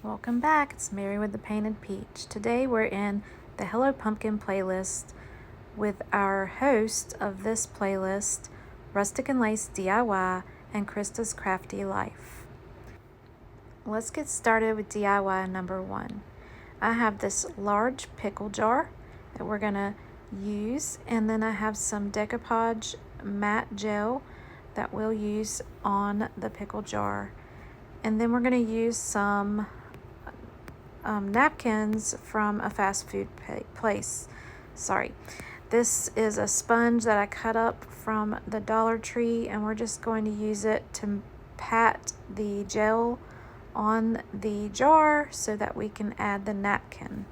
Welcome back, it's Mary with the Painted Peach. Today we're in the Hello Pumpkin playlist with our host of this playlist, Rustic and Lace DIY and Krista's Crafty Life. Let's get started with DIY number 1. I have this large pickle jar that we're gonna use, and then I have some decoupage matte gel that we'll use on the pickle jar. And then we're gonna use some napkins from a fast food place. This is a sponge that I cut up from the Dollar Tree, and we're just going to use it to pat the gel on the jar so that we can add the napkin.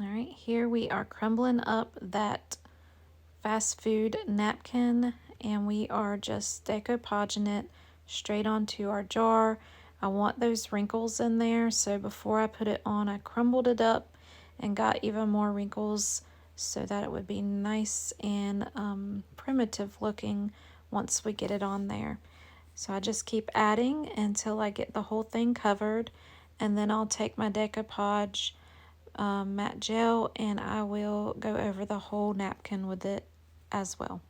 Alright, here we are crumbling up that fast food napkin, and we are just decoupaging it straight onto our jar. I want those wrinkles in there, so before I put it on, I crumbled it up and got even more wrinkles so that it would be nice and primitive looking once we get it on there. So I just keep adding until I get the whole thing covered, and then I'll take my decoupage matte gel and I will go over the whole napkin with it as well.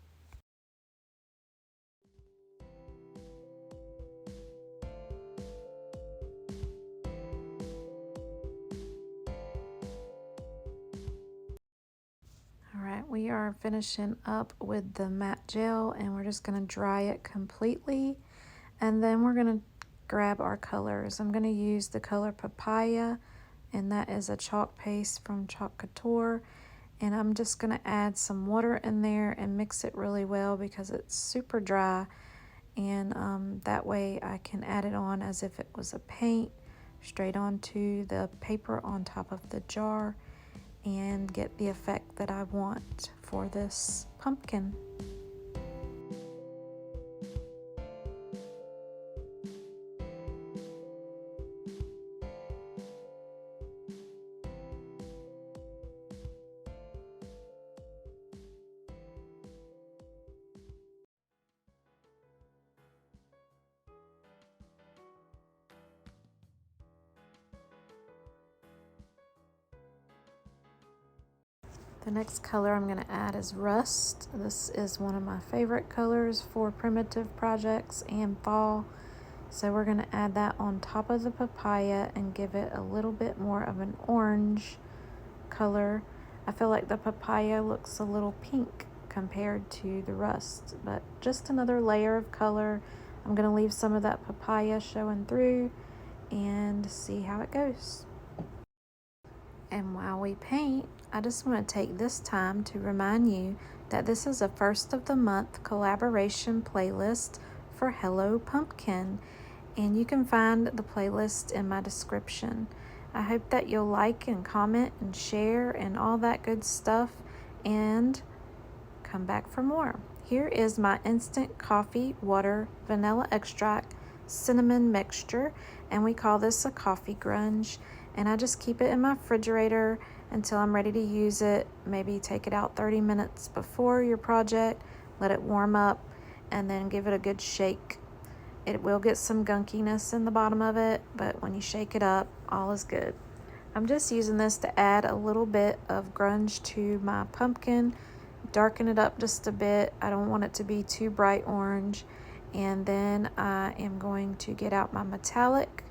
Alright, we are finishing up with the matte gel, and we're just going to dry it completely, and then we're going to grab our colors. I'm going to use the color Papaya, and that is a chalk paste from Chalk Couture, and I'm just going to add some water in there and mix it really well because it's super dry, and that way I can add it on as if it was a paint straight onto the paper on top of the jar and get the effect that I want for this pumpkin. The next color I'm going to add is Rust. This is one of my favorite colors for primitive projects and fall. So we're going to add that on top of the papaya and give it a little bit more of an orange color. I feel like the papaya looks a little pink compared to the rust, but just another layer of color. I'm going to leave some of that papaya showing through and see how it goes. And while we paint, I just want to take this time to remind you that this is a first of the month collaboration playlist for Hello Pumpkin, and you can find the playlist in my description. I hope that you'll like and comment and share and all that good stuff, and come back for more. Here is my instant coffee, water, vanilla extract, cinnamon mixture, and we call this a coffee grunge. And I just keep it in my refrigerator until I'm ready to use it. Maybe take it out 30 minutes before your project, let it warm up, and then give it a good shake. It will get some gunkiness in the bottom of it, but when you shake it up, all is good. I'm just using this to add a little bit of grunge to my pumpkin, darken it up just a bit. I don't want it to be too bright orange. And then I am going to get out my metallic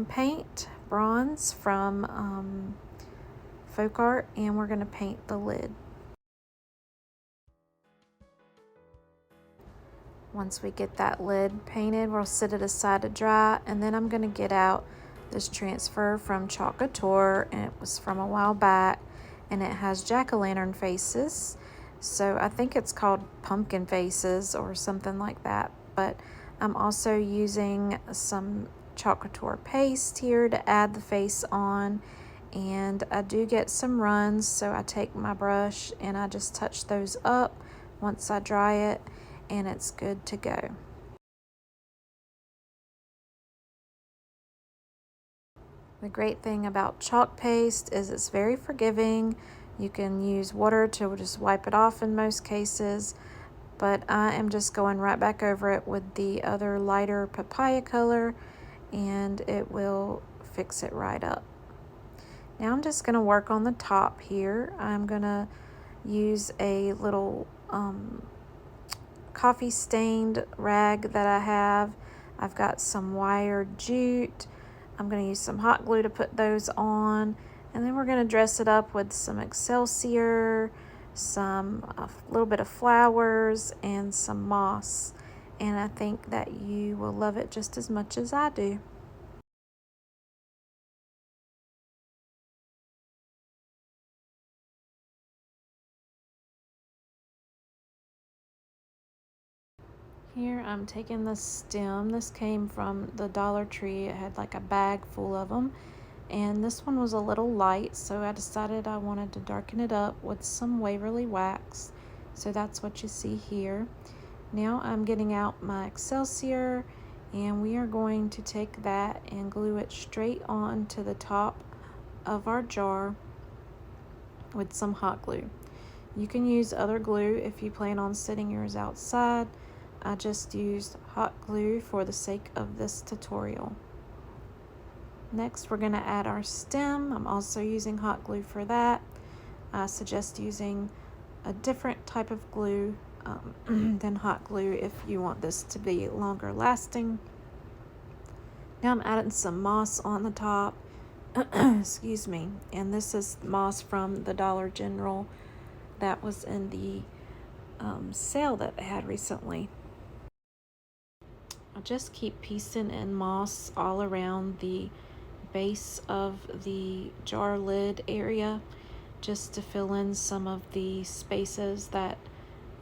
paint, bronze from Folk Art, and we're going to paint the lid. Once we get that lid painted, we'll set it aside to dry, and then I'm going to get out this transfer from Chalk Couture, and it was from a while back, and it has jack-o'-lantern faces. So I think it's called pumpkin faces or something like that, but I'm also using some Chalk Couture paste here to add the face on, and I do get some runs, so I take my brush and I just touch those up once I dry it, and it's good to go. The great thing about chalk paste is it's very forgiving. You can use water to just wipe it off in most cases, but I am just going right back over it with the other lighter papaya color, and it will fix it right up. Now I'm just going to work on the top here. I'm going to use a little coffee stained rag that I have. I've got some wired jute. I'm going to use some hot glue to put those on, and then we're going to dress it up with some Excelsior, some a little bit of flowers, and some moss, and I think that you will love it just as much as I do. Here I'm taking the stem. This came from the Dollar Tree. It had like a bag full of them, and this one was a little light, so I decided I wanted to darken it up with some Waverly wax. So that's what you see here. Now I'm getting out my Excelsior, and we are going to take that and glue it straight on to the top of our jar with some hot glue. You can use other glue if you plan on setting yours outside. I just used hot glue for the sake of this tutorial. Next, we're going to add our stem. I'm also using hot glue for that. I suggest using a different type of glue than hot glue if you want this to be longer lasting. Now I'm adding some moss on the top. Excuse me. And this is moss from the Dollar General that was in the sale that they had recently. I'll just keep piecing in moss all around the base of the jar lid area, just to fill in some of the spaces that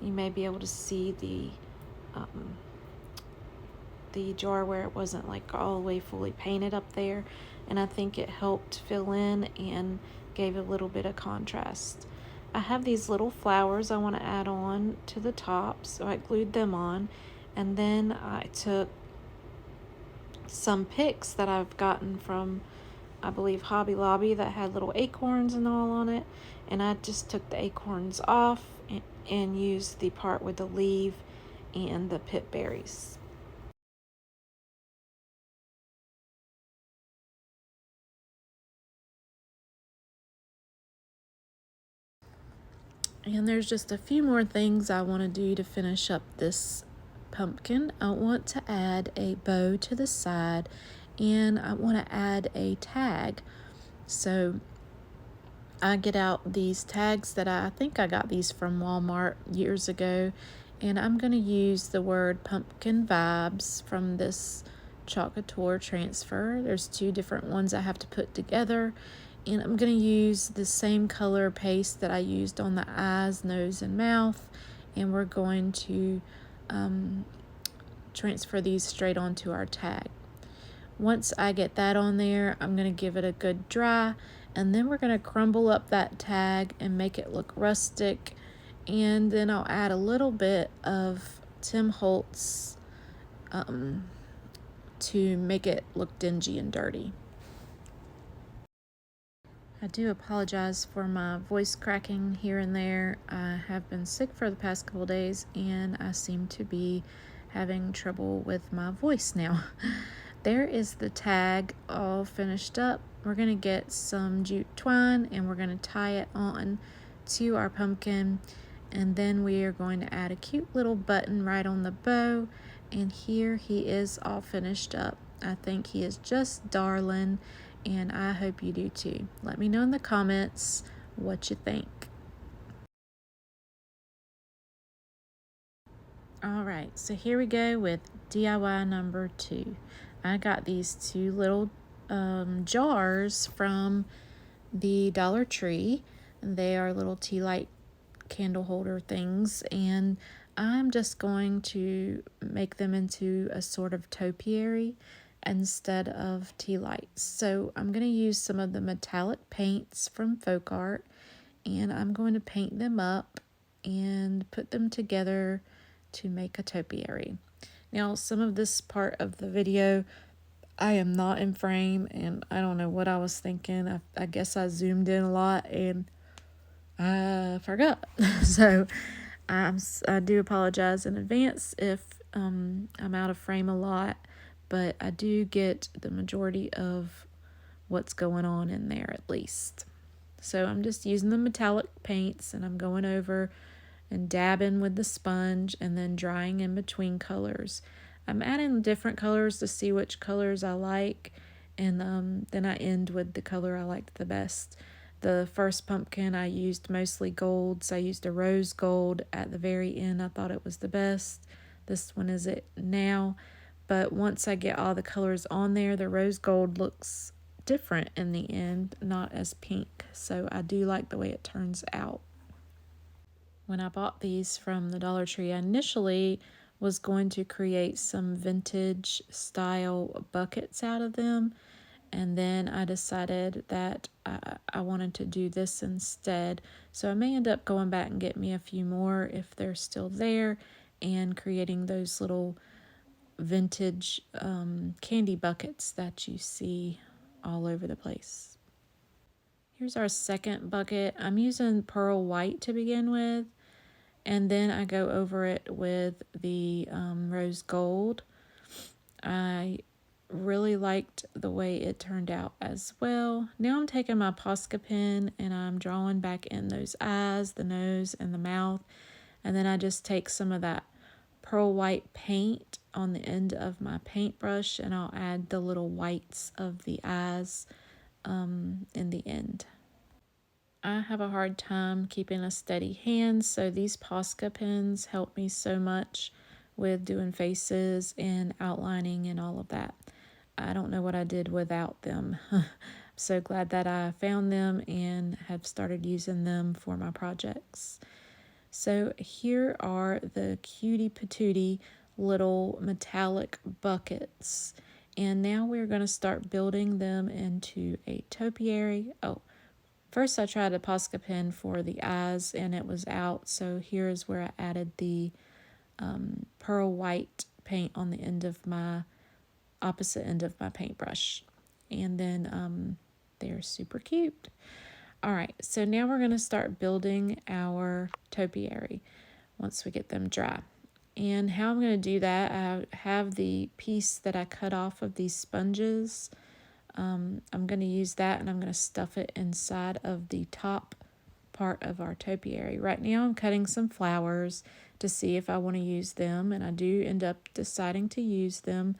you may be able to see the jar where it wasn't like all the way fully painted up there, and I think it helped fill in and gave a little bit of contrast. I have these little flowers I want to add on to the top, so I glued them on, and then I took some picks that I've gotten from, I believe, Hobby Lobby, that had little acorns and all on it, and I just took the acorns off and used the part with the leaf and the pip berries. And there's just a few more things I want to do to finish up this pumpkin. I want to add a bow to the side, and I want to add a tag. So I get out these tags that I think I got these from Walmart years ago, and I'm going to use the word pumpkin vibes from this Chalk Couture transfer. There's two different ones I have to put together, and I'm going to use the same color paste that I used on the eyes, nose, and mouth, and we're going to transfer these straight onto our tag. Once I get that on there, I'm going to give it a good dry, and then we're going to crumble up that tag and make it look rustic, and then I'll add a little bit of Tim Holtz to make it look dingy and dirty. I do apologize for my voice cracking here and there. I have been sick for the past couple days, and I seem to be having trouble with my voice now. There is the tag all finished up. We're going to get some jute twine, and we're going to tie it on to our pumpkin, and then we are going to add a cute little button right on the bow, and here he is all finished up. I think he is just darling, and I hope you do too. Let me know in the comments what you think. Alright, so here we go with DIY number 2. I got these two little jars from the Dollar Tree. They are little tea light candle holder things, and I'm just going to make them into a sort of topiary. instead of tea lights. So I'm going to use some of the metallic paints from Folk Art, and I'm going to paint them up and put them together to make a topiary. Now, some of this part of the video, I am not in frame, and I don't know what I was thinking. I guess I zoomed in a lot and I forgot. So I do apologize in advance if I'm out of frame a lot, but I do get the majority of what's going on in there at least. So I'm just using the metallic paints, and I'm going over and dabbing with the sponge and then drying in between colors. I'm adding different colors to see which colors I like, and then I end with the color I liked the best. The first pumpkin I used mostly golds. I used a rose gold at the very end. I thought it was the best. This one is it now, but once I get all the colors on there, the rose gold looks different in the end, not as pink. So I do like the way it turns out. When I bought these from the Dollar Tree, I initially was going to create some vintage style buckets out of them, and then I decided that I wanted to do this instead. So I may end up going back and get me a few more if they're still there, and creating those little vintage candy buckets that you see all over the place. Here's our second bucket. I'm using pearl white to begin with, and then I go over it with the rose gold. I really liked the way it turned out as well. Now I'm taking my Posca pen and I'm drawing back in those eyes, the nose, and the mouth, and then I just take some of that pearl white paint on the end of my paintbrush, and I'll add the little whites of the eyes in the end. I have a hard time keeping a steady hand, so these Posca pens help me so much with doing faces and outlining and all of that. I don't know what I did without them. I'm so glad that I found them and have started using them for my projects. So here are the cutie patootie little metallic buckets. And now we're going to start building them into a topiary. Oh, first I tried a Posca pen for the eyes and it was out. So here's where I added the pearl white paint on the end of my opposite end of my paintbrush. And then they're super cute. All right, so now we're going to start building our topiary once we get them dry. And how I'm going to do that, I have the piece that I cut off of these sponges. I'm going to use that, and I'm going to stuff it inside of the top part of our topiary. Right now I'm cutting some flowers to see if I want to use them, and I do end up deciding to use them,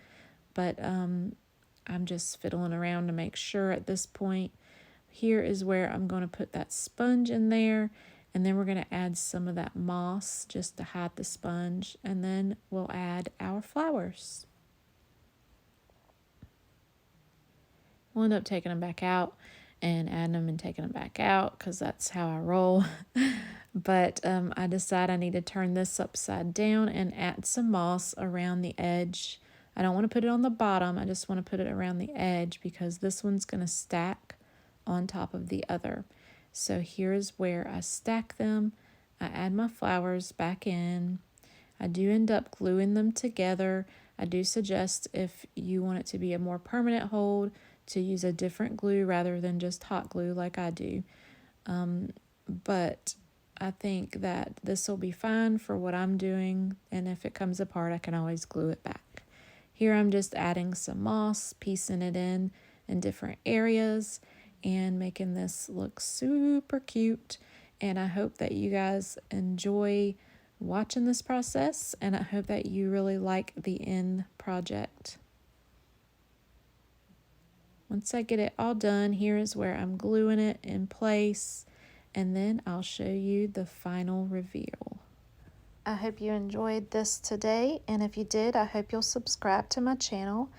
but I'm just fiddling around to make sure at this point. Here is where I'm going to put that sponge in there, and then we're going to add some of that moss just to hide the sponge, and then we'll add our flowers. We'll end up taking them back out and adding them and taking them back out because that's how I roll. But I decide I need to turn this upside down and add some moss around the edge. I don't want to put it on the bottom, I just want to put it around the edge because this one's going to stack on top of the other. So here's where I stack them. I add my flowers back in. I do end up gluing them together. I do suggest if you want it to be a more permanent hold to use a different glue rather than just hot glue like I do. But I think that this will be fine for what I'm doing, and if it comes apart I can always glue it back. Here I'm just adding some moss, piecing it in different areas, and making this look super cute. And I hope that you guys enjoy watching this process, and I hope that you really like the end project. Once I get it all done, here is where I'm gluing it in place, and then I'll show you the final reveal. I hope you enjoyed this today, and if you did, I hope you'll subscribe to my channel.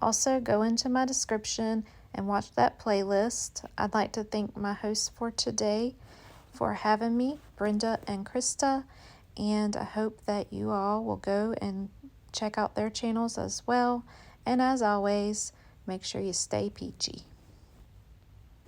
Also, go into my description and watch that playlist. I'd like to thank my hosts for today for having me, Brenda and Krista, and I hope that you all will go and check out their channels as well. And as always, make sure you stay peachy.